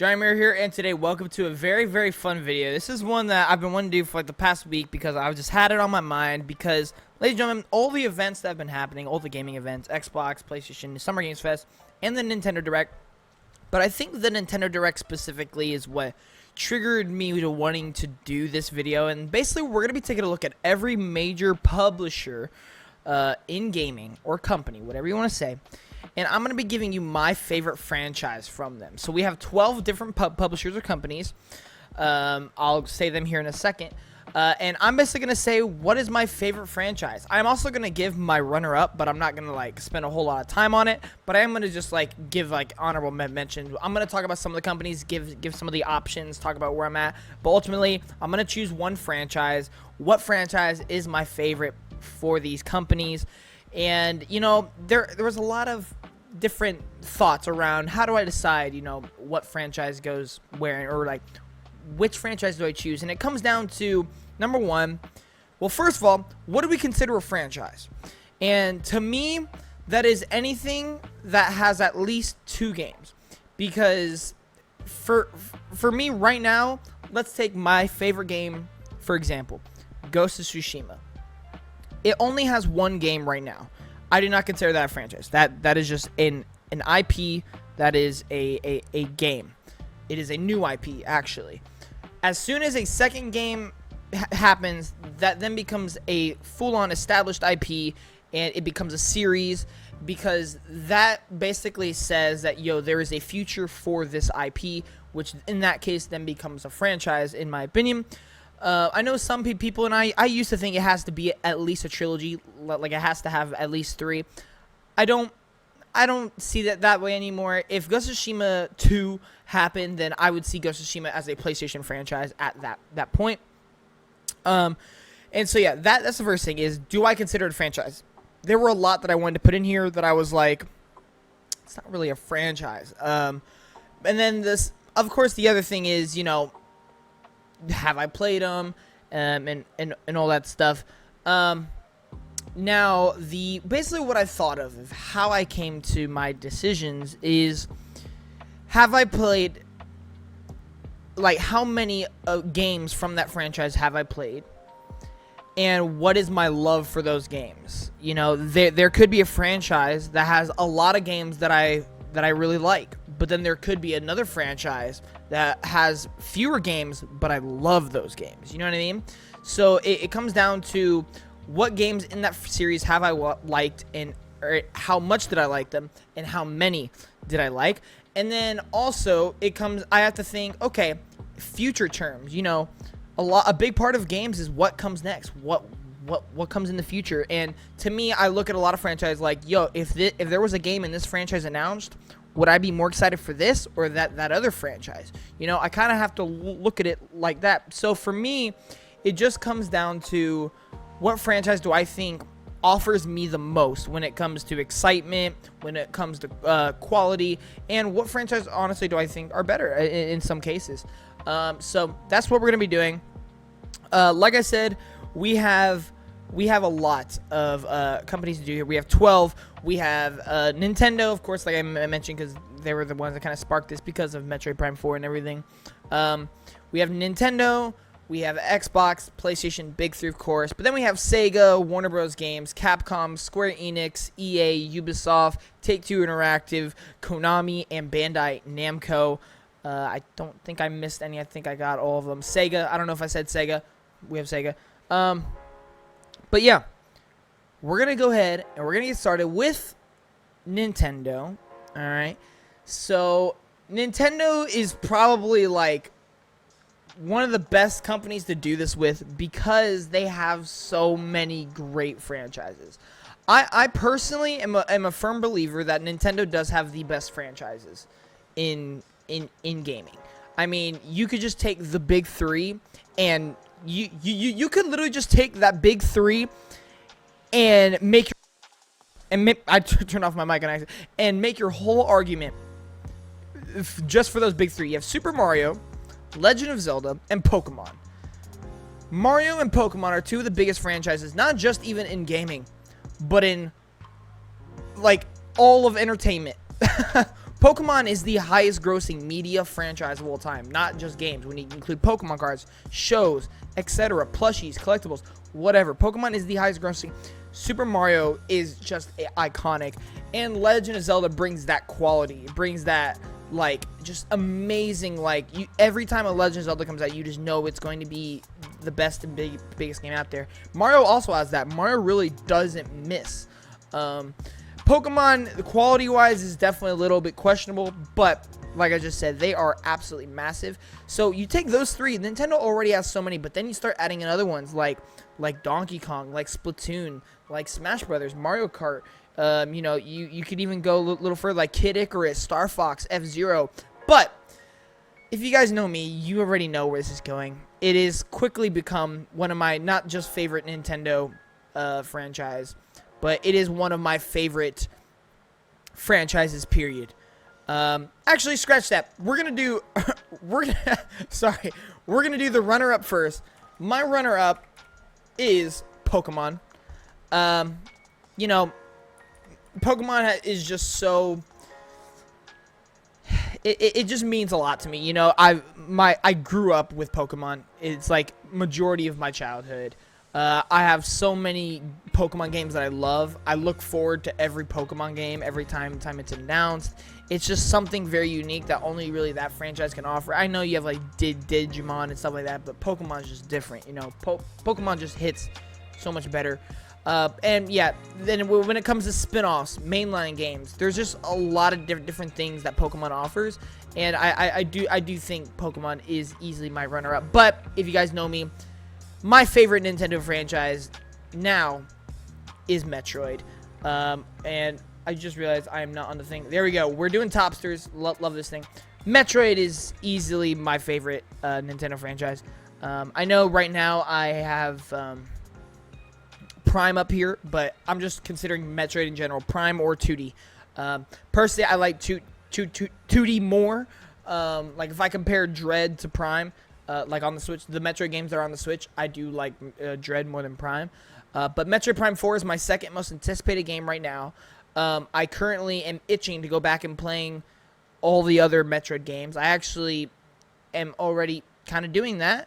Jaromir here, and today welcome to a very fun video. This is one that I've been wanting to do for like the past week because I've just had it on my mind because, ladies and gentlemen, all the events that have been happening, all the gaming events, Xbox, PlayStation, Summer Games Fest, and the Nintendo Direct, but I think the Nintendo Direct specifically is what triggered me to wanting to do this video. And basically we're going to be taking a look at every major publisher in gaming or company, whatever you want to say. And I'm going to be giving you my favorite franchise from them. So we have 12 different publishers or companies. I'll say them here in a second. And I'm basically going to say what is my favorite franchise. I'm also going to give my runner-up, but I'm not going to like spend a whole lot of time on it. But I am going to just like give like honorable mention. I'm going to talk about some of the companies, give some of the options, talk about where I'm at. But ultimately, I'm going to choose one franchise. What franchise is my favorite for these companies? And, you know, there was a lot of different thoughts around how do I decide, you know, what franchise goes where, or like which franchise do I choose? And it comes down to, number one, well, first of all, what do we consider a franchise? And to me, that is anything that has at least 2 games. Because for me right now, let's take my favorite game, for example, Ghost of Tsushima. It only has 1 game right now. I do not consider that a franchise. That is just an IP. That is a game. It is a new IP, actually. As soon as a second game happens, that then becomes a full-on established IP, and it becomes a series, because that basically says that, yo, there is a future for this IP, which in that case then becomes a franchise, in my opinion. I know some people, and I used to think it has to be at least a trilogy, like it has to have at least 3. I don't see that way anymore. If Ghost of Tsushima 2 happened, then I would see Ghost of Tsushima as a PlayStation franchise at that point. And so yeah, that's the first thing is, do I consider it a franchise? There were a lot that I wanted to put in here that I was like, it's not really a franchise. And then this, of course, the other thing is, you know, have I played them, and all that stuff. Now, basically what I thought of how I came to my decisions is, have I played, like, how many games from that franchise have I played, and what is my love for those games? You know, there could be a franchise that has a lot of games that I really like, but then there could be another franchise that has fewer games, but I love those games. You know what I mean? So it comes down to what games in that series have I liked, and or how much did I like them, and how many did I like. And then also I have to think, okay, future terms. You know, a big part of games is what comes next. What comes in the future. And to me, I look at a lot of franchises like, yo, if there was a game in this franchise announced, would I be more excited for this or that other franchise? You know, I kind of have to look at it like that. So for me, it just comes down to what franchise do I think offers me the most when it comes to excitement, when it comes to quality, and what franchise, honestly, do I think are better in some cases. So that's what we're going to be doing. Like I said, we have a lot of companies to do here. We have 12. We have Nintendo, of course, like I mentioned, because they were the ones that kind of sparked this because of Metroid Prime 4 and everything. We have Nintendo. We have Xbox, PlayStation, Big 3, of course. But then we have Sega, Warner Bros. Games, Capcom, Square Enix, EA, Ubisoft, Take-Two Interactive, Konami, and Bandai Namco. I don't think I missed any. I think I got all of them. Sega. I don't know if I said Sega. We have Sega. But yeah, we're going to go ahead and we're going to get started with Nintendo. All right. So Nintendo is probably like one of the best companies to do this with because they have so many great franchises. I personally am a firm believer that Nintendo does have the best franchises in gaming. I mean, you could just take the big 3 and you could literally just take that big 3 and I turned off my mic and make your whole argument just for those big 3. You have Super Mario, Legend of Zelda, and Pokemon. Mario and Pokemon are 2 of the biggest franchises, not just even in gaming, but in like all of entertainment. Pokemon is the highest grossing media franchise of all time, not just games. When you include Pokemon cards, shows, etc., plushies, collectibles, whatever. Pokemon is the highest grossing. Super Mario is just iconic, and Legend of Zelda brings that quality. It brings that, like, just amazing, like, every time a Legend of Zelda comes out, you just know it's going to be the best and biggest game out there. Mario also has that. Mario really doesn't miss. Pokemon, quality-wise, is definitely a little bit questionable, but like I just said, they are absolutely massive. So you take those three. Nintendo already has so many, but then you start adding in other ones like Donkey Kong, like Splatoon, like Smash Brothers, Mario Kart. You know, you could even go a little further, like Kid Icarus, Star Fox, F-Zero. But if you guys know me, you already know where this is going. It has quickly become one of my not just favorite Nintendo franchise, but it is one of my favorite franchises, period. Actually, scratch that. We're gonna do we're gonna do the runner-up first. My runner-up is Pokemon. You know, Pokemon is just so it just means a lot to me. You know, I grew up with Pokemon. It's like majority of my childhood. I have so many Pokemon games that I love. I look forward to every Pokemon game every time it's announced. It's just something very unique that only really that franchise can offer. I know you have like Digimon and stuff like that, but Pokemon is just different. You know, Pokemon just hits so much better. And yeah, then when it comes to spin-offs, mainline games, there's just a lot of different things that Pokemon offers, and I do think Pokemon is easily my runner-up. But if you guys know me, my favorite Nintendo franchise now is Metroid. And I just realized I am not on the thing. There we go. We're doing Topsters. Love this thing. Metroid is easily my favorite Nintendo franchise. I know right now I have Prime up here, but I'm just considering Metroid in general, Prime or 2D. Personally, I like 2D more. Like if I compare Dread to Prime, like on the Switch, the Metroid games that are on the Switch, I do like Dread more than Prime. But Metroid Prime 4 is my second most anticipated game right now. I currently am itching to go back and playing all the other Metroid games. I actually am already kind of doing that.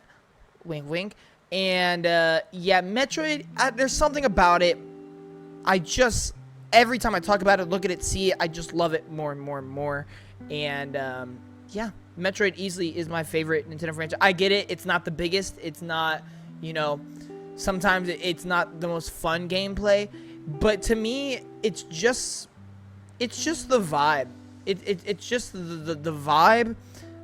Wink, wink. And, yeah, Metroid, there's something about it. Every time I talk about it, look at it, see it, I just love it more and more and more. And, yeah, Metroid easily is my favorite Nintendo franchise. I get it. It's not the biggest. It's not, you know, sometimes it's not the most fun gameplay. But to me, it's just the vibe. It's just the vibe,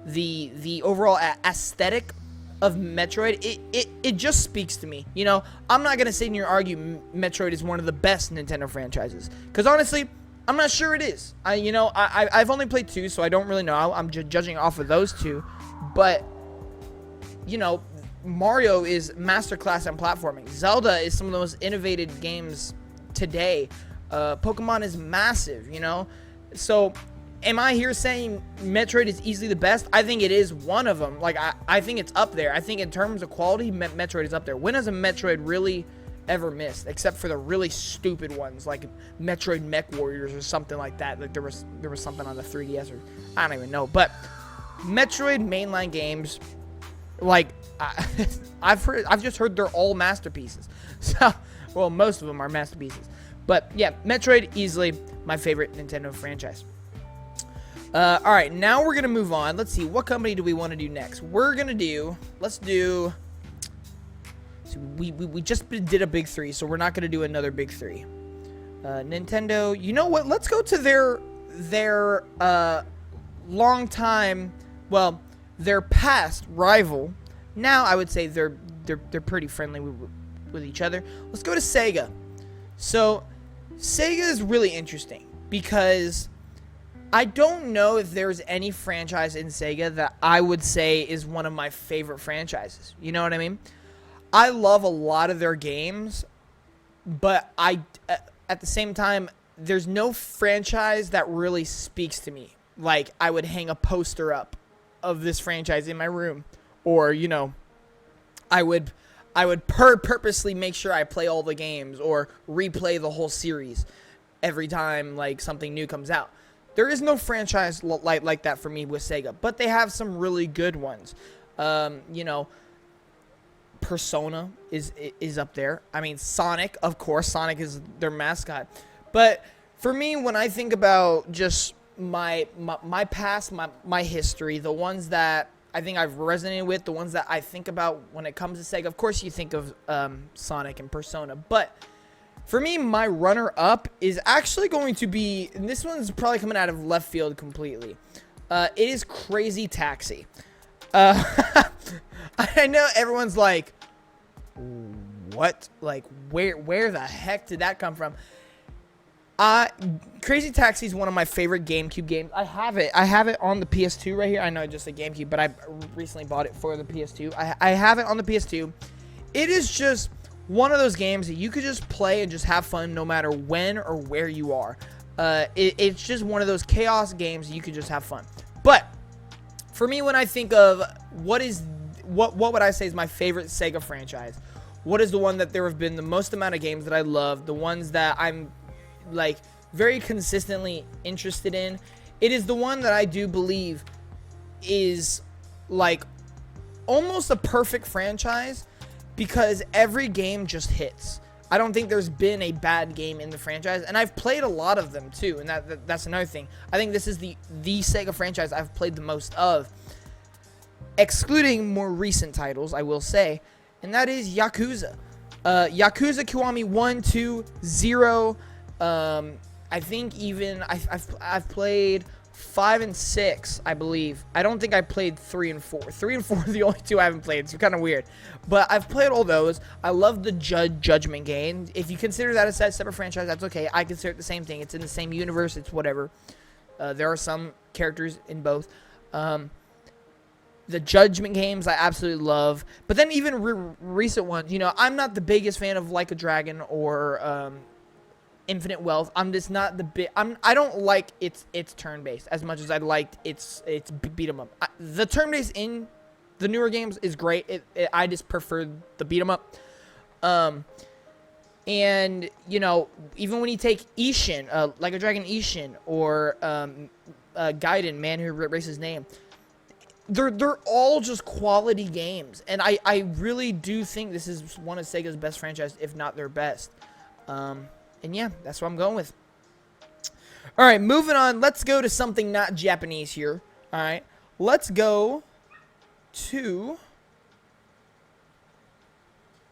the overall aesthetic of Metroid. It just speaks to me. You know, I'm not gonna sit here and argue Metroid is one of the best Nintendo franchises, because honestly, I'm not sure it is. I've only played 2, so I don't really know. I'm judging off of those 2, but you know, Mario is masterclass in platforming. Zelda is some of the most innovative games today. Pokemon is massive, you know. So am I here saying Metroid is easily the best? I think it is one of them. Like, I think it's up there. I think in terms of quality, Metroid is up there. When has a Metroid really ever missed? Except for the really stupid ones, like Metroid Mech Warriors or something like that. Like there was something on the 3DS, or I don't even know. But Metroid mainline games, like I've just heard they're all masterpieces. So, well, most of them are masterpieces. But yeah, Metroid easily my favorite Nintendo franchise. All right, now we're gonna move on. Let's see, what company do we want to do next? Let's do. So we just did a big 3, so we're not gonna do another big 3. Nintendo. You know what? Let's go to their long time. Well, their past rival. Now I would say they're pretty friendly with each other. Let's go to Sega. So Sega is really interesting because I don't know if there's any franchise in Sega that I would say is one of my favorite franchises. You know what I mean? I love a lot of their games, but at the same time, there's no franchise that really speaks to me. Like, I would hang a poster up of this franchise in my room, or, you know, I would purposely make sure I play all the games or replay the whole series every time, like, something new comes out. There is no franchise like that for me with Sega, but they have some really good ones. You know, Persona is up there. I mean, Sonic, of course. Sonic is their mascot. But for me, when I think about just my past, my history, the ones that I think I've resonated with, the ones that I think about when it comes to Sega, of course you think of Sonic and Persona. But for me, my runner-up is actually going to be, and this one's probably coming out of left field completely. It is Crazy Taxi. I know everyone's like, what? Like, where the heck did that come from? Crazy Taxi is one of my favorite GameCube games. I have it on the PS2 right here. I know I just said GameCube, but I recently bought it for the PS2. I have it on the PS2. It is just one of those games that you could just play and just have fun no matter when or where you are. It's just one of those chaos games you could just have fun. But for me, when I think of what would I say is my favorite Sega franchise? What is the one that there have been the most amount of games that I love? The ones that I'm like very consistently interested in. It is the one that I do believe is like almost a perfect franchise because every game just hits. I don't think there's been a bad game in the franchise, and I've played a lot of them too, and that's another thing. I think this is the Sega franchise I've played the most of, excluding more recent titles, I will say, and that is Yakuza. Yakuza Kiwami 1, 2, 0. I think even I've played 5 and 6, I believe. I don't think I played 3 and 4. 3 and 4 are the only two I haven't played. It's kind of weird. But I've played all those. I love the Judgment game. If you consider that a separate franchise, that's okay. I consider it the same thing. It's in the same universe. It's whatever. There are some characters in both. The Judgment games I absolutely love. But then even recent ones. You know, I'm not the biggest fan of Like a Dragon or Infinite Wealth. I'm just not the big. I don't like its turn-based as much as I liked its beat 'em up. The turn-based in the newer games is great. I just prefer the beat 'em up. And you know, even when you take Ishin, Like a Dragon Ishin, or Gaiden, Man Who Erased His Name, they're all just quality games, and I really do think this is one of Sega's best franchises, if not their best. And yeah, that's what I'm going with. All right, moving on. Let's go to something not Japanese here. All right, let's go to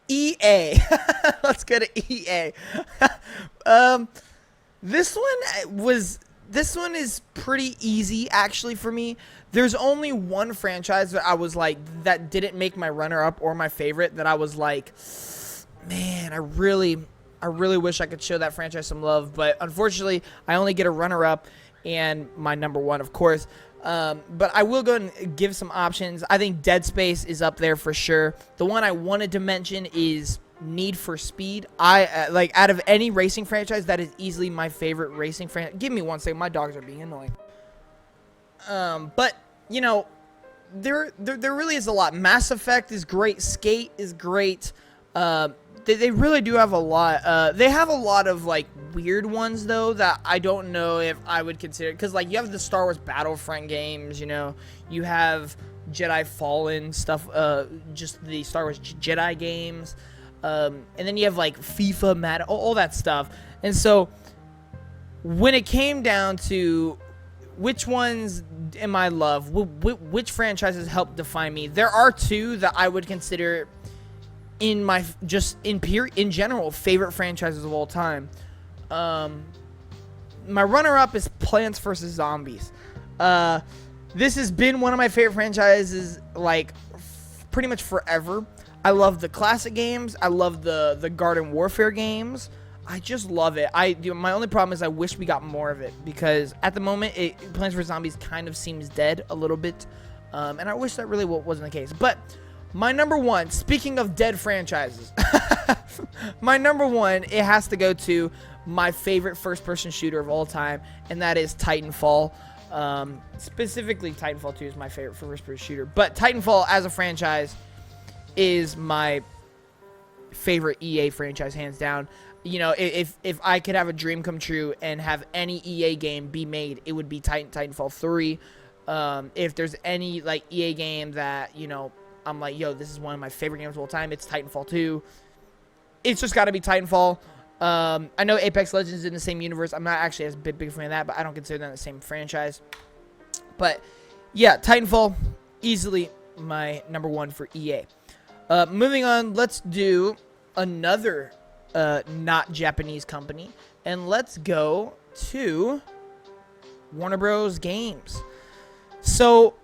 EA. Let's go to EA. This one is pretty easy actually for me. There's only one franchise that I was like, that didn't make my runner-up or my favorite, that I was like, man, I really wish I could show that franchise some love, but unfortunately, I only get a runner-up and my number one, of course. But I will go and give some options. I think Dead Space is up there for sure. The one I wanted to mention is Need for Speed. I like, out of any racing franchise, that is easily my favorite racing franchise. Give me one second. My dogs are being annoying. But you know, there really is a lot. Mass Effect is great. Skate is great. They really do have a lot. They have a lot of like weird ones though that I don't know if I would consider, because like you have the Star Wars Battlefront games, you know, you have Jedi Fallen stuff, just the Star Wars Jedi games, and then you have like FIFA, Madden, all that stuff. And so when it came down to which ones am I love, which franchises helped define me, there are two that I would consider in my in general favorite franchises of all time. My runner-up is Plants vs. Zombies. This has been one of my favorite franchises like pretty much forever. I love the classic games. I love the Garden Warfare games. I just love it. My only problem is I wish we got more of it, because at the moment Plants vs. Zombies kind of seems dead a little bit, and I wish that really wasn't the case. But my number one, speaking of dead franchises, my number one, it has to go to my favorite first-person shooter of all time, and that is Titanfall. Specifically, Titanfall 2 is my favorite first-person shooter, but Titanfall as a franchise is my favorite EA franchise, hands down. you know, if I could have a dream come true and have any EA game be made, it would be Titanfall 3. If there's any like EA game that, you know, I'm like, yo, this is one of my favorite games of all time, it's Titanfall 2. It's just got to be Titanfall. I know Apex Legends is in the same universe. I'm not actually as big fan of that, but I don't consider that the same franchise. But yeah, Titanfall, easily my number 1 for EA. Moving on, let's do another not Japanese company, and let's go to Warner Bros. Games. So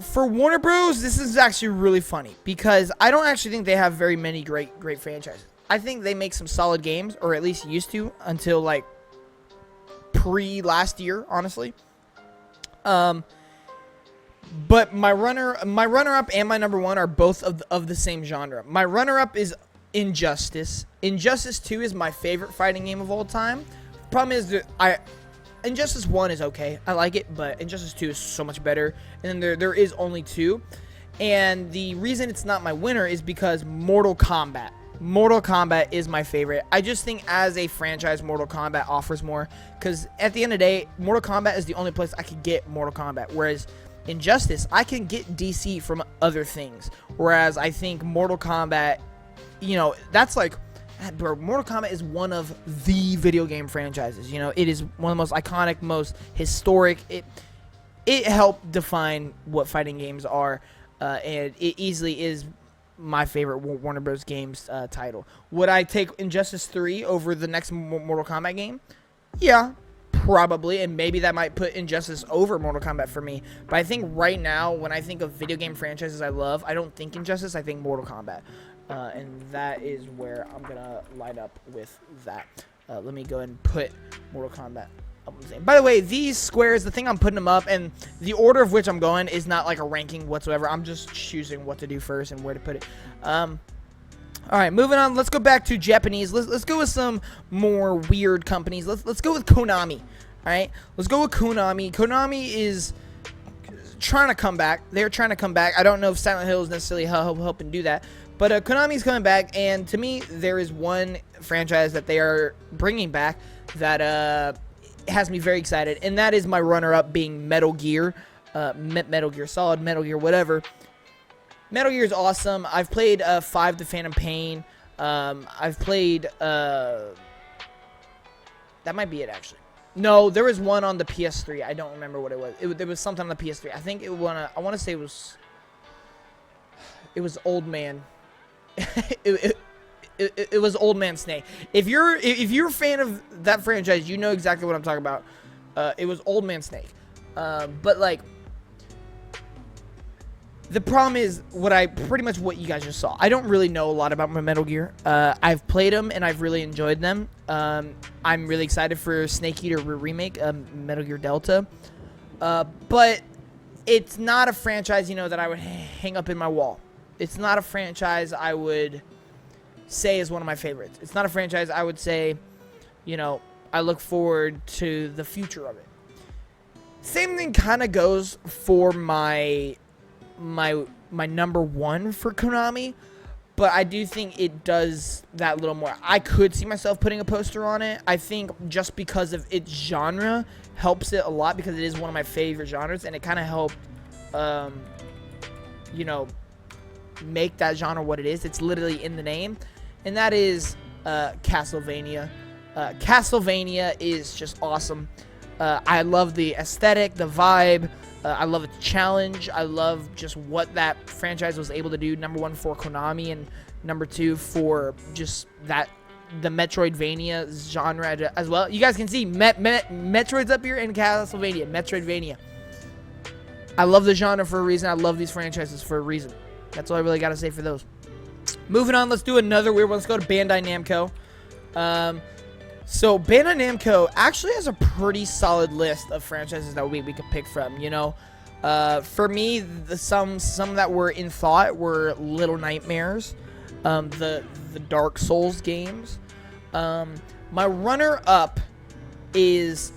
for Warner Bros., this is actually really funny because I don't actually think they have very many great franchises. I think they make some solid games, or at least used to, until like last year, honestly. But my runner-up and my number 1 are both of the same genre. My runner-up is Injustice. Injustice 2 is my favorite fighting game of all time. Problem is that Injustice 1 is okay. I like it, but Injustice 2 is so much better. And then there is only 2. And the reason it's not my winner is because Mortal Kombat. Mortal Kombat is my favorite. I just think as a franchise, Mortal Kombat offers more. Because at the end of the day, Mortal Kombat is the only place I could get Mortal Kombat. Whereas Injustice, I can get DC from other things. Whereas I think Mortal Kombat, you know, that's like, bro, Mortal Kombat is one of the video game franchises. You know, it is one of the most iconic, most historic. It helped define what fighting games are, and it easily is my favorite Warner Bros. Games title. Would I take Injustice 3 over the next Mortal Kombat game? Yeah, probably, and maybe that might put Injustice over Mortal Kombat for me. But I think right now, when I think of video game franchises I love, I don't think Injustice, I think Mortal Kombat. And that is where I'm going to line up with that. Let me go ahead and put Mortal Kombat up on the same. By the way, these squares, the thing I'm putting them up, and the order of which I'm going is not like a ranking whatsoever. I'm just choosing what to do first and where to put it. All right, moving on. Let's go back to Japanese. Let's go with some more weird companies. Let's go with Konami. All right, let's go with Konami. Konami is trying to come back. They're trying to come back. I don't know if Silent Hill is necessarily helping do that. But Konami's coming back, and to me, there is one franchise that they are bringing back that has me very excited, and that is my runner-up being Metal Gear. Metal Gear Solid, Metal Gear whatever. Metal Gear is awesome. I've played 5 The Phantom Pain. I've played... that might be it, actually. No, there was one on the PS3. I don't remember what it was. There was something on the PS3. I think I want to say it was Old Man. It was Old Man Snake. If you're a fan of that franchise, you know exactly what I'm talking about. It was Old Man Snake. But like, the problem is pretty much what you guys just saw. I don't really know a lot about my Metal Gear. I've played them and I've really enjoyed them. I'm really excited for Snake Eater remake, Metal Gear Delta. But it's not a franchise, you know, that I would hang up in my wall. It's not a franchise I would say is one of my favorites. It's not a franchise I would say, you know, I look forward to the future of it. Same thing kind of goes for my number 1 for Konami, but I do think it does that little more. I could see myself putting a poster on it. I think just because of its genre helps it a lot, because it is one of my favorite genres, and it kind of helped, you know, make that genre what it is. It's literally in the name, and that is Castlevania. Castlevania is just awesome. I love the aesthetic, the vibe. I love the challenge. I love just what that franchise was able to do. Number 1 for Konami, and number 2 for just the Metroidvania genre as well. You guys can see Metroid's up here, and Castlevania, Metroidvania. I love the genre for a reason. I love these franchises for a reason. That's all I really got to say for those. Moving on, let's do another weird one. Let's go to Bandai Namco. So Bandai Namco actually has a pretty solid list of franchises that we could pick from. You know, for me, some that were in thought were Little Nightmares, the Dark Souls games. My runner-up is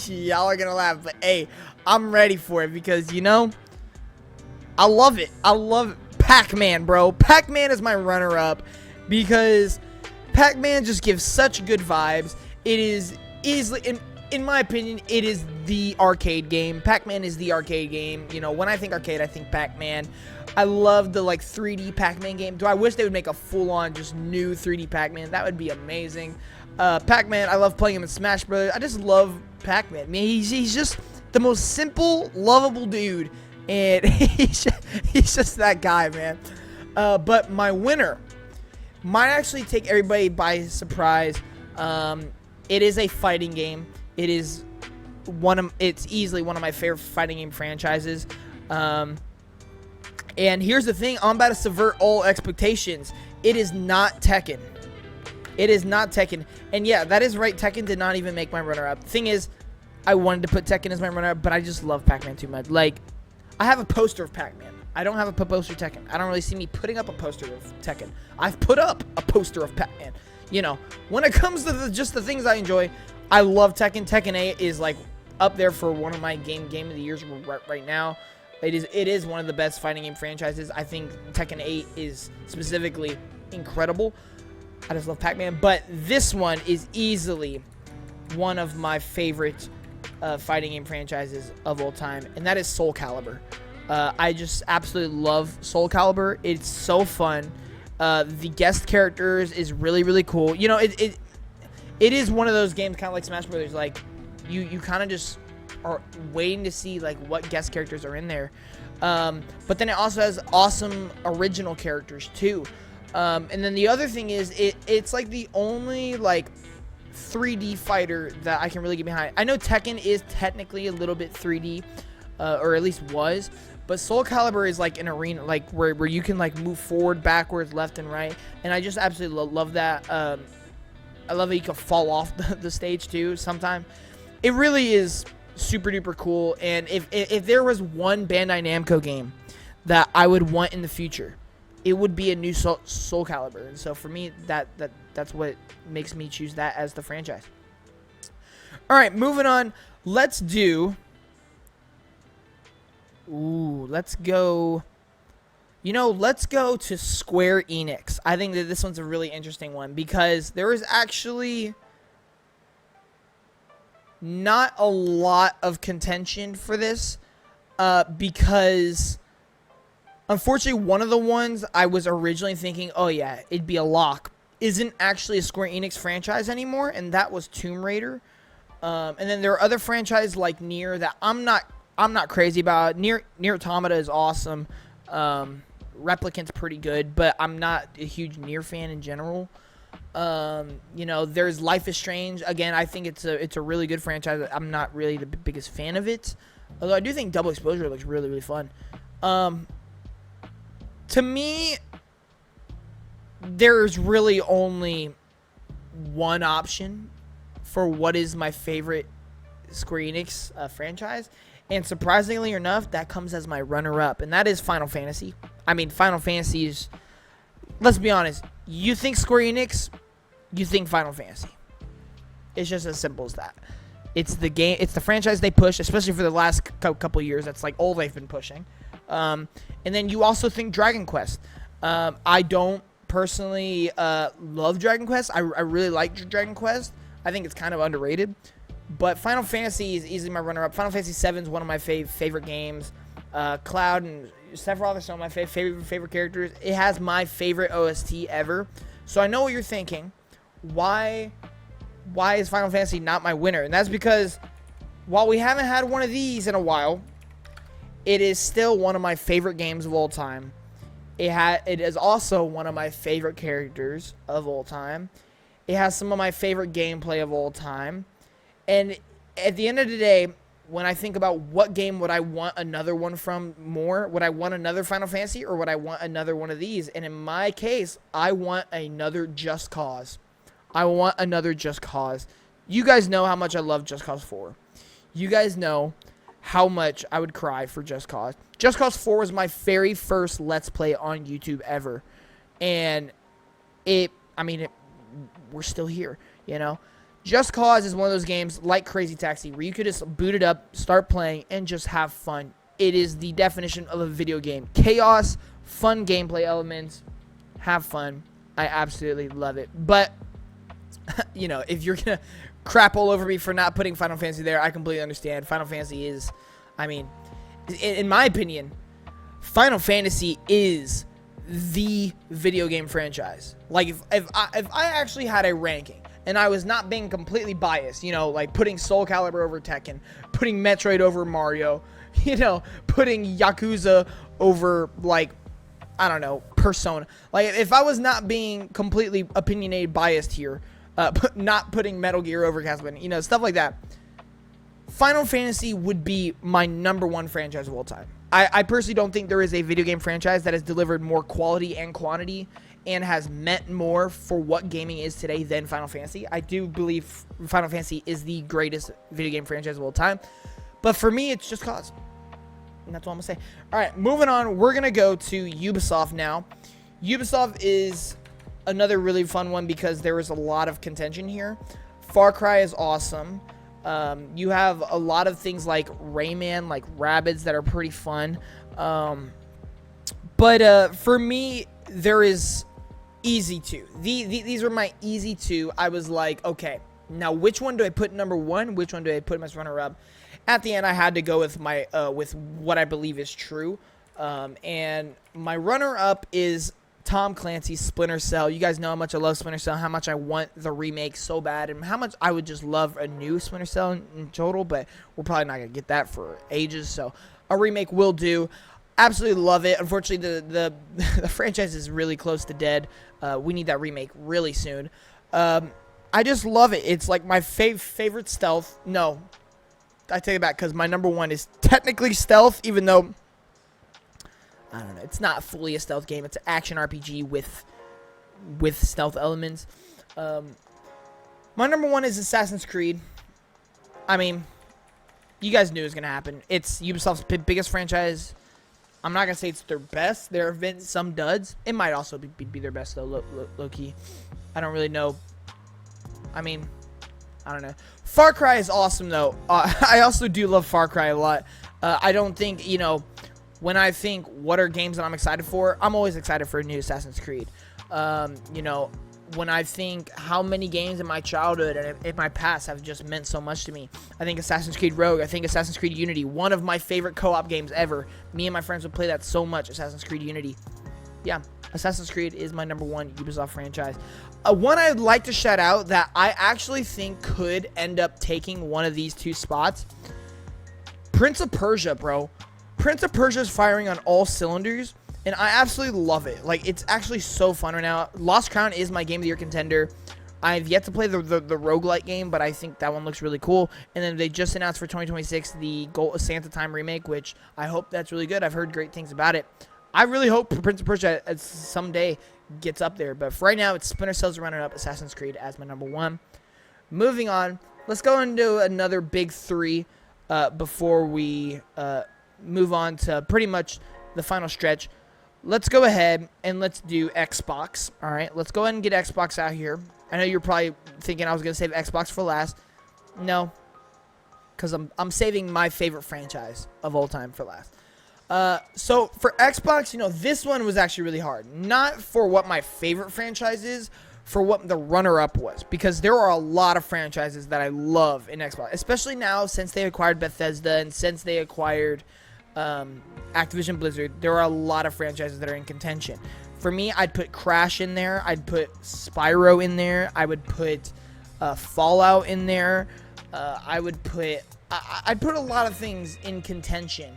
y'all are gonna laugh, but hey, I'm ready for it because, you know, I love it. I love Pac-Man, bro. Pac-Man is my runner-up because Pac-Man just gives such good vibes. It is easily, in my opinion, it is the arcade game. Pac-Man is the arcade game. You know, when I think arcade, I think Pac-Man. I love the, like, 3D Pac-Man game. Do I wish they would make a full-on, just new 3D Pac-Man? That would be amazing. Pac-Man, I love playing him in Smash Bros. I just love Pac-Man. I mean, he's just the most simple, lovable dude. And he's just that guy, man. But my winner might actually take everybody by surprise. It is a fighting game. It is it's easily one of my favorite fighting game franchises. And here's the thing, I'm about to subvert all expectations. It is not Tekken. It is not Tekken. And yeah, that is right, Tekken did not even make my runner-up. Thing is, I wanted to put Tekken as my runner-up, but I just love Pac-Man too much. Like, I have a poster of Pac-Man. I don't have a poster of Tekken. I don't really see me putting up a poster of Tekken. I've put up a poster of Pac-Man. You know, when it comes to just the things I enjoy, I love Tekken. Tekken 8 is, like, up there for one of my game of the years right now. It is one of the best fighting game franchises. I think Tekken 8 is specifically incredible. I just love Pac-Man. But this one is easily one of my favorite fighting game franchises of all time, and that is Soul Calibur. I just absolutely love Soul Calibur. It's so fun. The guest characters is really, really cool. You know, it is one of those games, kind of like Smash Brothers. Like, you kind of just are waiting to see, like, what guest characters are in there. But then it also has awesome original characters too. And then the other thing is, it's like the only, like, 3D fighter that I can really get behind. I know Tekken is technically a little bit 3D, or at least was, but Soul Calibur is like an arena, like where you can, like, move forward, backwards, left, and right, and I just absolutely love that. I love that you can fall off the stage too sometimes. It really is super duper cool. And if there was one Bandai Namco game that I would want in the future, it would be a new Soul Calibur. And so for me, that's what makes me choose that as the franchise. All right, moving on. Let's go. Let's go to Square Enix. I think that this one's a really interesting one because there is actually not a lot of contention for this, because unfortunately one of the ones I was originally thinking, oh yeah, it'd be a lock, isn't actually a Square Enix franchise anymore, and that was Tomb Raider. And then there are other franchises like Nier that I'm not crazy about. Nier Automata is awesome. Replicant's pretty good, but I'm not a huge Nier fan in general. You know, there's Life is Strange. Again, I think it's a really good franchise. I'm not really the biggest fan of it, although I do think Double Exposure looks really, really fun. To me, there's really only one option for what is my favorite Square Enix franchise, and surprisingly enough, that comes as my runner-up, and that is Final Fantasy. I mean, Final Fantasy is, let's be honest, you think Square Enix, you think Final Fantasy. It's just as simple as that. It's the game, it's the franchise they push, especially for the last couple years. That's like all they've been pushing. And then you also think Dragon Quest. I don't personally love Dragon Quest. I really like Dragon Quest. I think it's kind of underrated. But Final Fantasy is easily my runner-up. Final Fantasy 7 is one of my favorite games. Cloud and several others are my favorite characters. It has my favorite OST ever. So I know what you're thinking. Why is Final Fantasy not my winner? And that's because while we haven't had one of these in a while, it is still one of my favorite games of all time. It is also one of my favorite characters of all time. It has some of my favorite gameplay of all time. And at the end of the day, when I think about what game would I want another one from more, would I want another Final Fantasy or would I want another one of these? And in my case, I want another Just Cause. I want another Just Cause. You guys know how much I love Just Cause 4. You guys know how much I would cry for Just Cause. Just Cause 4 was my very first Let's Play on YouTube ever. And we're still here, you know? Just Cause is one of those games like Crazy Taxi where you could just boot it up, start playing, and just have fun. It is the definition of a video game. Chaos, fun gameplay elements, have fun. I absolutely love it. But if you're gonna crap all over me for not putting Final Fantasy there, I completely understand. Final Fantasy is, I mean, in my opinion, Final Fantasy is the video game franchise. Like, if I actually had a ranking, and I was not being completely biased, like putting Soul Calibur over Tekken, putting Metroid over Mario, putting Yakuza over, like, I don't know, Persona. Like, if I was not being completely opinionated biased here, not putting Metal Gear over Castlevania, stuff like that, Final Fantasy would be my number one franchise of all time. I personally don't think there is a video game franchise that has delivered more quality and quantity and has meant more for what gaming is today than Final Fantasy. I do believe Final Fantasy is the greatest video game franchise of all time. But for me, it's just cause. And that's all I'm going to say. All right, moving on. We're going to go to Ubisoft now. Ubisoft is another really fun one because there is a lot of contention here. Far Cry is awesome. You have a lot of things like Rayman, like Rabbids, that are pretty fun. But for me, there is easy two. These are my easy two. I was like, okay, now which one do I put number one? Which one do I put as runner-up? At the end, I had to go with my with what I believe is true. And my runner-up is Tom Clancy's Splinter Cell. You guys know how much I love Splinter Cell, how much I want the remake so bad, and how much I would just love a new Splinter Cell in total, but we're probably not going to get that for ages, so a remake will do. Absolutely love it. Unfortunately, the franchise is really close to dead. We need that remake really soon. I just love it. It's like my favorite stealth. No, I take it back because my number one is technically stealth, even though I don't know. It's not fully a stealth game. It's an action RPG with stealth elements. My number one is Assassin's Creed. I mean, you guys knew it was going to happen. It's Ubisoft's biggest franchise. I'm not going to say it's their best. There have been some duds. It might also be their best, though, low-key. I don't really know. I mean, I don't know. Far Cry is awesome, though. I also do love Far Cry a lot. I don't think, when I think what are games that I'm excited for, I'm always excited for a new Assassin's Creed. When I think how many games in my childhood and in my past have just meant so much to me, I think Assassin's Creed Rogue, I think Assassin's Creed Unity, one of my favorite co-op games ever. Me and my friends would play that so much, Assassin's Creed Unity. Yeah, Assassin's Creed is my number one Ubisoft franchise. One I'd like to shout out that I actually think could end up taking one of these two spots, Prince of Persia, bro. Prince of Persia is firing on all cylinders, and I absolutely love it. Like, it's actually so fun right now. Lost Crown is my Game of the Year contender. I've yet to play the roguelike game, but I think that one looks really cool. And then they just announced for 2026 the Santa Time remake, which I hope that's really good. I've heard great things about it. I really hope Prince of Persia someday gets up there. But for right now, it's Splinter Cell's runner-up, Assassin's Creed as my number one. Moving on, let's go into another big three before we move on to pretty much the final stretch. Let's go ahead and let's do Xbox. All right, let's go ahead and get Xbox out here. I know you're probably thinking I was going to save Xbox for last. No, because I'm saving my favorite franchise of all time for last. So for Xbox, this one was actually really hard. Not for what my favorite franchise is, for what the runner-up was. Because there are a lot of franchises that I love in Xbox. Especially now since they acquired Bethesda and since they acquired Activision Blizzard. There are a lot of franchises that are in contention. For me, I'd put Crash in there. I'd put Spyro in there. I would put Fallout in there. I'd put a lot of things in contention,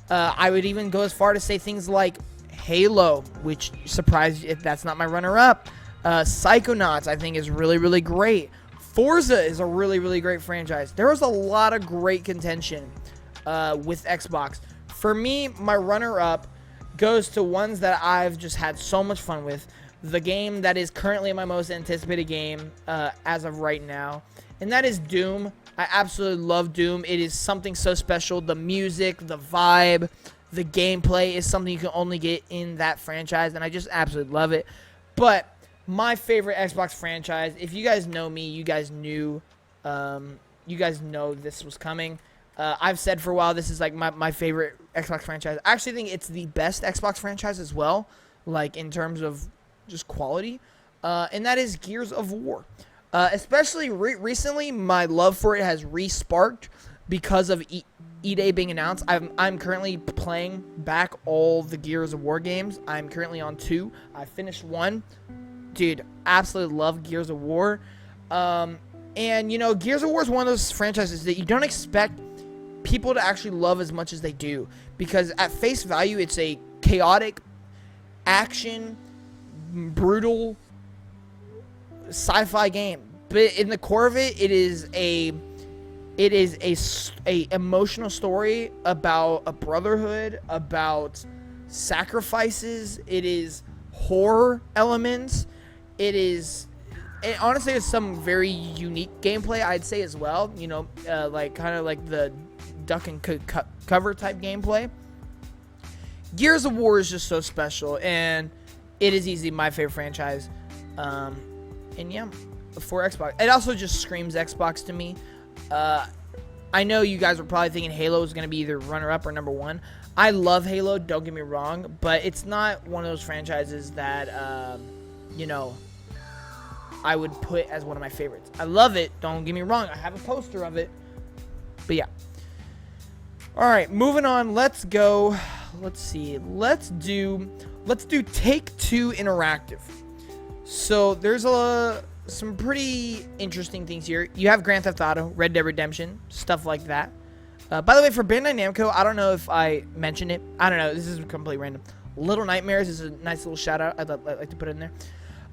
I would even go as far to say things like Halo, which surprised if that's not my runner-up. Psychonauts, I think, is really, really great. Forza is a really, really great franchise. There was a lot of great contention with Xbox. For me, my runner-up goes to ones that I've just had so much fun with. The game that is currently my most anticipated game as of right now, and that is Doom. I absolutely love Doom. It is something so special. The music, the vibe, the gameplay is something you can only get in that franchise, and I just absolutely love it. But my favorite Xbox franchise, if you guys know me, you guys know this was coming. I've said for a while this is like my favorite Xbox franchise. I actually think it's the best Xbox franchise as well, like in terms of just quality. and that is Gears of War. Especially recently, my love for it has re-sparked because of E-Day being announced. I'm currently playing back all the Gears of War games. I'm currently on 2. I finished 1. Dude, absolutely love Gears of War. And, you know, Gears of War is one of those franchises that you don't expect people to actually love as much as they do. Because at face value, it's a chaotic, action, brutal, sci-fi game. But in the core of it, it is a emotional story about a brotherhood, about sacrifices. It is horror elements. It honestly is some very unique gameplay, I'd say, as well. You know, like kind of like the duck and cover type gameplay. Gears of War is just so special, and it is easily my favorite franchise. And yeah, for Xbox, it also just screams Xbox to me. I know you guys were probably thinking Halo is going to be either runner-up or number 1. I love Halo, don't get me wrong, but it's not one of those franchises that, you know, I would put as one of my favorites. I love it, don't get me wrong. I have a poster of it. But yeah. Alright, moving on. Let's go. Let's see. Let's do Take-Two Interactive. So there's some pretty interesting things here. You have Grand Theft Auto, Red Dead Redemption, stuff like that. By the way, for Bandai Namco, I don't know if I mentioned it. I don't know. This is completely random. Little Nightmares is a nice little shout out. I'd like to put it in there.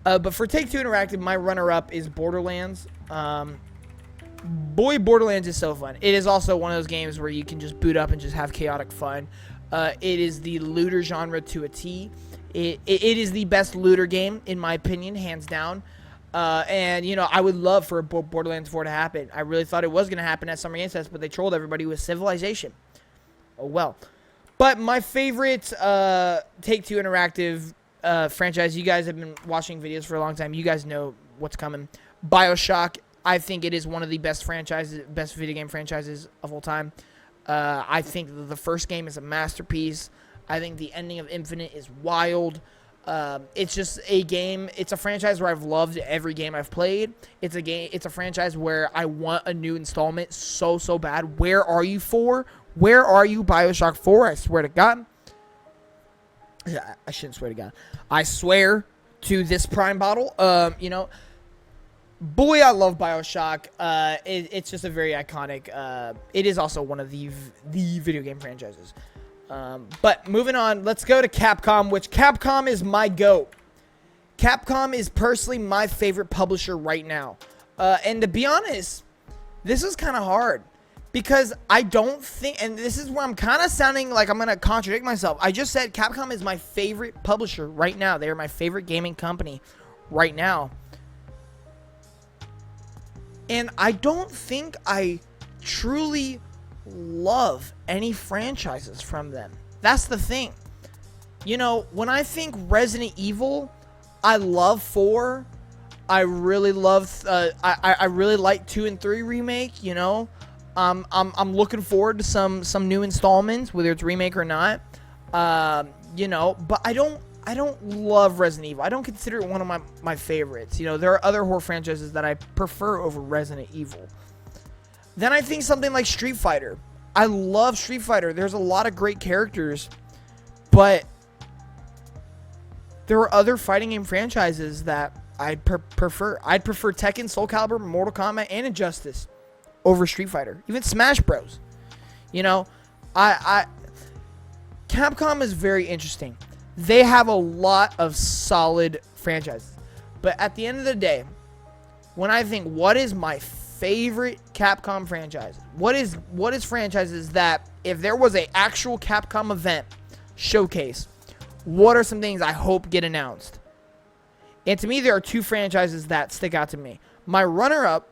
But for Take-Two Interactive, my runner-up is Borderlands. Boy, Borderlands is so fun. It is also one of those games where you can just boot up and just have chaotic fun. It is the looter genre to a T. It is the best looter game, in my opinion, hands down. And, you know, I would love for Borderlands 4 to happen. I really thought it was going to happen at Summer Games Fest, but they trolled everybody with Civilization. Oh, well. But my favorite Take-Two Interactive franchise, you guys have been watching videos for a long time. You guys know what's coming. BioShock, I think it is one of the best video game franchises of all time. I think the first game is a masterpiece. I think the ending of Infinite is wild. It's just a game. It's a franchise where I've loved every game I've played. It's a franchise where I want a new installment so bad. Where are you 4? Where are you, BioShock 4? I swear to God. I shouldn't swear to God. I swear to this Prime bottle. You know, boy, I love BioShock. It's just a very iconic. It is also one of the video game franchises. But moving on, let's go to Capcom, which Capcom is my GOAT. Capcom is personally my favorite publisher right now. And to be honest, this is kind of hard. Because I don't think, and this is where I'm kind of sounding like I'm going to contradict myself. I just said Capcom is my favorite publisher right now. They are my favorite gaming company right now. And I don't think I truly love any franchises from them. That's the thing. You know, when I think Resident Evil, I love 4. I really love, I really like 2 and 3 remake, you know. I'm looking forward to some new installments, whether it's remake or not. You know, but I don't love Resident Evil. I don't consider it one of my favorites. You know, there are other horror franchises that I prefer over Resident Evil. Then I think something like Street Fighter. I love Street Fighter. There's a lot of great characters, but there are other fighting game franchises that I'd prefer. I'd prefer Tekken, Soul Calibur, Mortal Kombat, and Injustice over Street Fighter, even Smash Bros. You know, Capcom is very interesting. They have a lot of solid franchises, but at the end of the day, when I think what is my favorite Capcom franchise, what is franchises that if there was a actual Capcom event showcase, what are some things I hope get announced? And to me, there are 2 franchises that stick out to me. My runner-up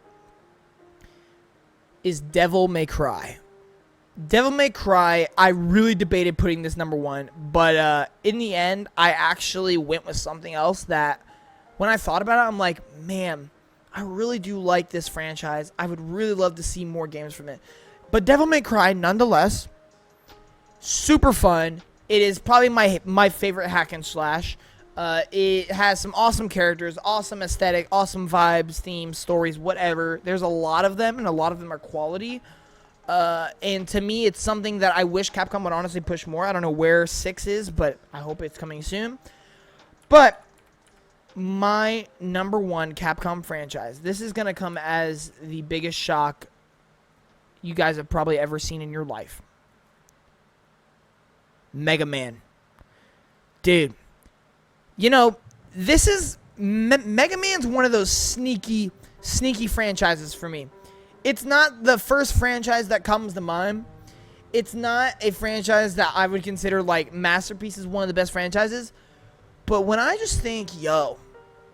is Devil May Cry. Devil May Cry, I really debated putting this number 1, but in the end, I actually went with something else that, when I thought about it, I'm like, man, I really do like this franchise. I would really love to see more games from it. But Devil May Cry, nonetheless, super fun. It is probably my favorite hack and slash. It has some awesome characters, awesome aesthetic, awesome vibes, themes, stories, whatever. There's a lot of them, and a lot of them are quality. And to me, it's something that I wish Capcom would honestly push more. I don't know where 6 is, but I hope it's coming soon. But my number one Capcom franchise. This is going to come as the biggest shock you guys have probably ever seen in your life. Mega Man. Dude. You know, this is... Mega Man's one of those sneaky franchises for me. It's not the first franchise that comes to mind. It's not a franchise that I would consider, like, Masterpiece is one of the best franchises. But when I just think, yo,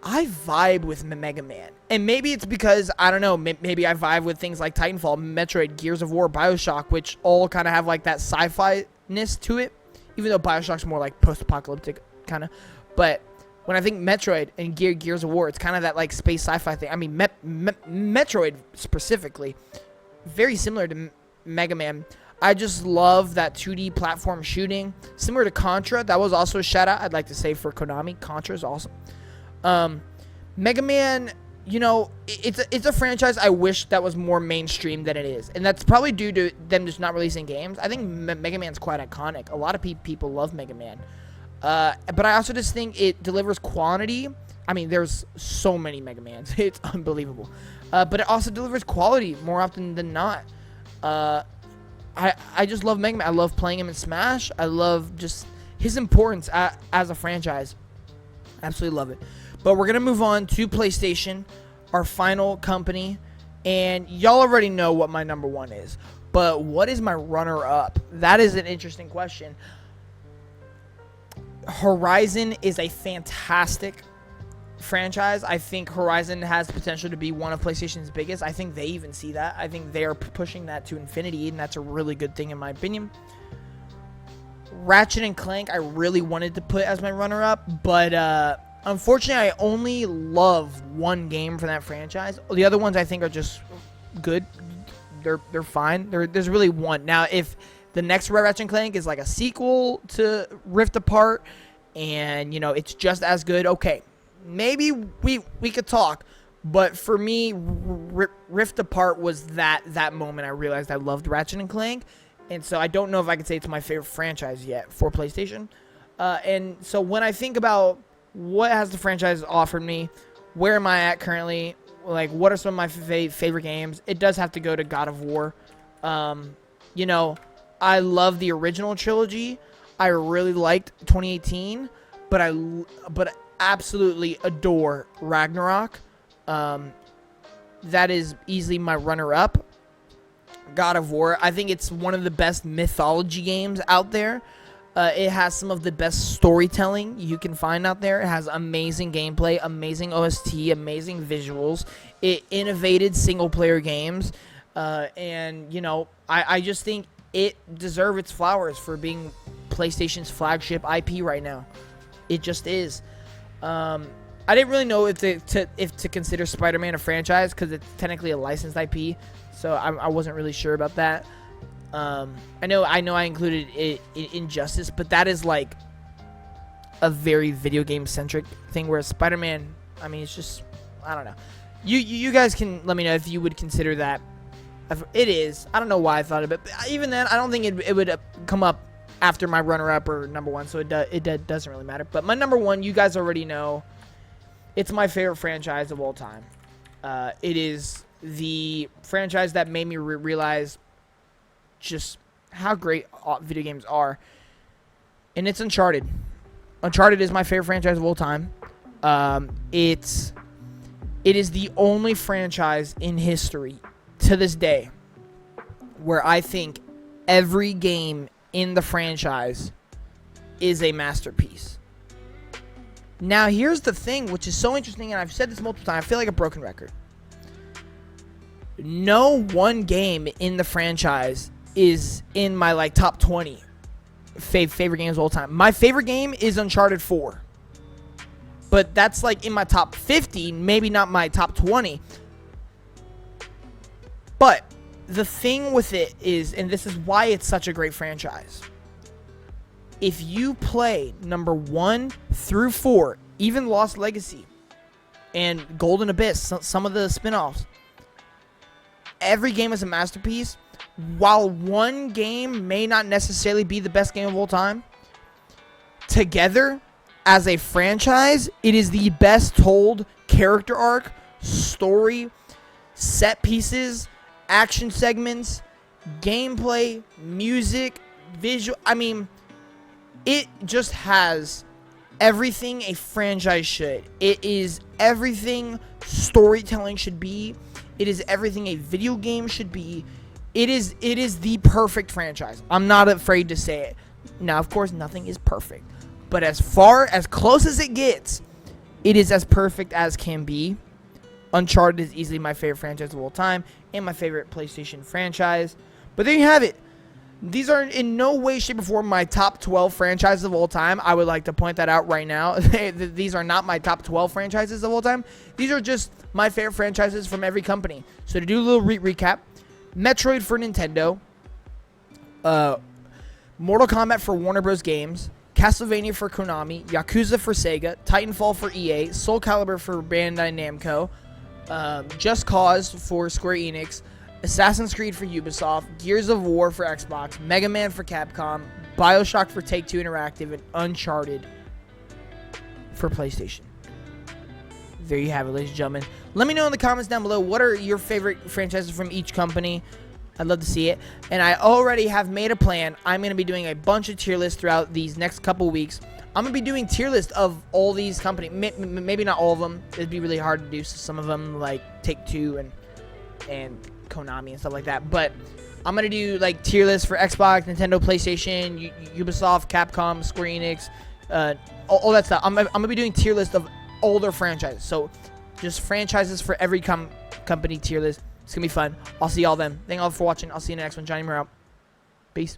I vibe with Mega Man. And maybe it's because, I don't know, maybe I vibe with things like Titanfall, Metroid, Gears of War, Bioshock, which all kind of have, like, that sci-fi-ness to it. Even though Bioshock's more, like, post-apocalyptic, kind of. But when I think Metroid and Gears of War, it's kind of that, like, space sci-fi thing. I mean, Metroid specifically, very similar to Mega Man. I just love that 2D platform shooting. Similar to Contra. That was also a shout-out, I'd like to say, for Konami. Contra is awesome. Mega Man, you know, it's a franchise I wish that was more mainstream than it is. And that's probably due to them just not releasing games. I think Mega Man's quite iconic. A lot of people love Mega Man. But I also just think it delivers quantity. I mean, there's so many Mega Mans. It's unbelievable. But it also delivers quality more often than not. I just love Mega Man. I love playing him in Smash. I love just his importance as a franchise. Absolutely love it. But we're going to move on to PlayStation, our final company. And y'all already know what my number one is. But what is my runner-up? That is an interesting question. Horizon is a fantastic franchise. I think Horizon has potential to be one of PlayStation's biggest. I think they even see that. I think they're pushing that to infinity, and that's a really good thing in my opinion. Ratchet and Clank, I really wanted to put as my runner-up, but unfortunately, I only love one game from that franchise. The other ones I think are just good. They're fine. There's really one. Now, if the next Ratchet and Clank is like a sequel to Rift Apart, and, you know, it's just as good, okay, maybe we could talk. But for me, Rift Apart was that moment I realized I loved Ratchet and Clank. And so I don't know if I could say it's my favorite franchise yet for PlayStation. And so when I think about what has the franchise offered me, where am I at currently, like what are some of my favorite games, it does have to go to God of War. You know, I love the original trilogy. I really liked 2018, but I absolutely adore Ragnarok. That is easily my runner-up. God of War. I think it's one of the best mythology games out there. It has some of the best storytelling you can find out there. It has amazing gameplay, amazing OST, amazing visuals. It innovated single-player games. And, you know, I just think it deserves its flowers for being PlayStation's flagship IP right now. It just is. I didn't really know if to consider Spider-Man a franchise because it's technically a licensed IP. So I wasn't really sure about that. I know I included it in Injustice, but that is like a very video game centric thing. Whereas Spider-Man, I mean, it's just, I don't know. You guys can let me know if you would consider that. It is. I don't know why I thought of it. But even then, I don't think it would come up after my runner-up or number one. So it doesn't really matter. But my number one, you guys already know. It's my favorite franchise of all time. It is the franchise that made me realize just how great video games are. And it's Uncharted. Uncharted is my favorite franchise of all time. It is the only franchise in history to this day where I think every game in the franchise is a masterpiece. Now, here's the thing, which is so interesting, and I've said this multiple times. I feel like a broken record. No one game in the franchise is in my, like, top 20 favorite games of all time. My favorite game is Uncharted 4. But that's, like, in my top 50, maybe not my top 20. But the thing with it is, and this is why it's such a great franchise, if you play number 1 through 4, even Lost Legacy and Golden Abyss, some of the spin-offs, every game is a masterpiece. While one game may not necessarily be the best game of all time, together as a franchise, it is the best told character arc, story, set pieces, action segments, gameplay, music, visual. I mean, it just has everything a franchise should. It is everything storytelling should be. It is everything a video game should be. It is the perfect franchise. I'm not afraid to say it. Now, of course, nothing is perfect. But as close as it gets, it is as perfect as can be. Uncharted is easily my favorite franchise of all time and my favorite PlayStation franchise. But there you have it. These are in no way, shape, or form my top 12 franchises of all time. I would like to point that out right now. These are not my top 12 franchises of all time. These are just my favorite franchises from every company. So to do a little recap, Metroid for Nintendo, Mortal Kombat for Warner Bros. Games, Castlevania for Konami, Yakuza for Sega, Titanfall for EA, Soul Calibur for Bandai Namco, Just Cause for Square Enix, Assassin's Creed for Ubisoft, Gears of War for Xbox, Mega Man for Capcom, BioShock for Take-Two Interactive, and Uncharted for PlayStation. There you have it, ladies and gentlemen. Let me know in the comments down below, what are your favorite franchises from each company? I'd love to see it. And I already have made a plan. I'm going to be doing a bunch of tier lists throughout these next couple weeks. I'm going to be doing tier lists of all these companies. Maybe not all of them. It'd be really hard to do some of them, like Take-Two and Konami and stuff like that. But I'm going to do like tier lists for Xbox, Nintendo, PlayStation, Ubisoft, Capcom, Square Enix, all that stuff. I'm going to be doing tier lists of all their franchises. So just franchises for every company tier list. It's going to be fun. I'll see y'all then. Thank y'all for watching. I'll see you in the next one. Johnny Moore out. Peace.